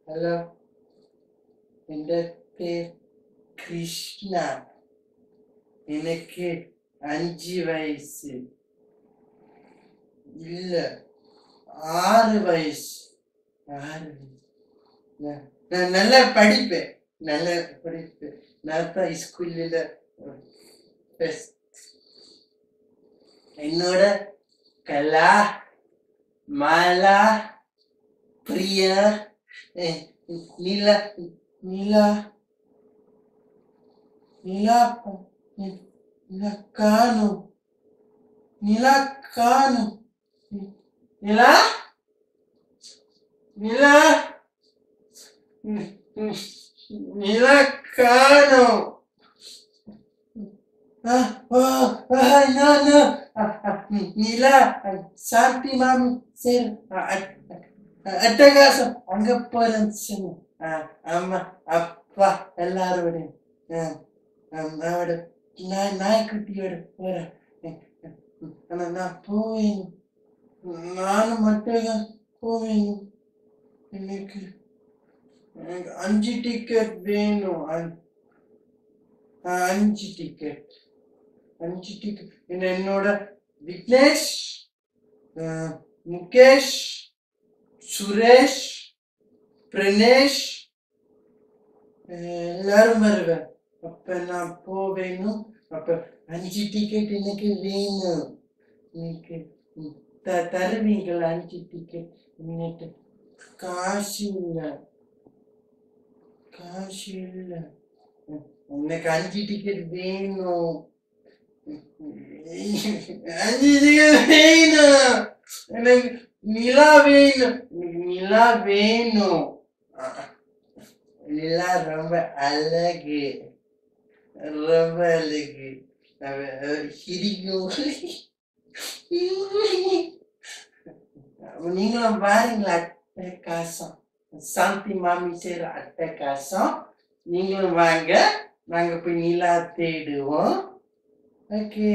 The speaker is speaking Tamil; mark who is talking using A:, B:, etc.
A: ஹலோ, என் பேர் கிருஷ்ணா. எனக்கு 5 வயசு. இல்ல, 6 வயசு. 6 வயசு. நான் நல்லா படிப்பேன். நல்லா படிப்பேன். நான் தான் ஸ்கூல்ல ஃபர்ஸ்ட். என்னோட கலா, மாலா, பிரியா, நிலா, நிலா, நிலா, நிலா காணும், நிலா காணும், நிலா, நிலா, நிலா காணும். No. நிலா, சாந்தி மாமி சரி, அட்டகாசம் அங்க போறேன்னு. அம்மா அப்பா எல்லாரோட அவட நாய்க்குட்டியோட போறேன். ஆனா நான் போவேன். நானும் மட்டும் போவேன். எனக்கு 5 டிக்கெட் வேணும். 5 டிக்கெட். 5 டிக்கெட். என்னோட விக்னேஷ், முகேஷ், சுரேஷ், பிரணேஷ் எல்லாரும் வருவேன். அப்ப நான் போவேணும். அப்ப 5 டிக்கெட் எனக்கு வேணும். எனக்கு தருவீங்களா 5 டிக்கெட்? எனக்கு காசு இல்லை. எனக்கு 5 டிக்கெட் வேணும். 5 டிக்கெட் வேணும். எனக்கு நிலா வேணும். நிலா வேணும். நிலா ரொம்ப அழகு. ரொம்ப அழகு. சிரிக்கும். நீங்களும் பாருங்களா? அட்டகாசம். சாந்தி மாமி செய்ற அட்டகாசம். நீங்களும் வாங்க. நாங்க போய் நிலா தேடுவோம். ஓகே.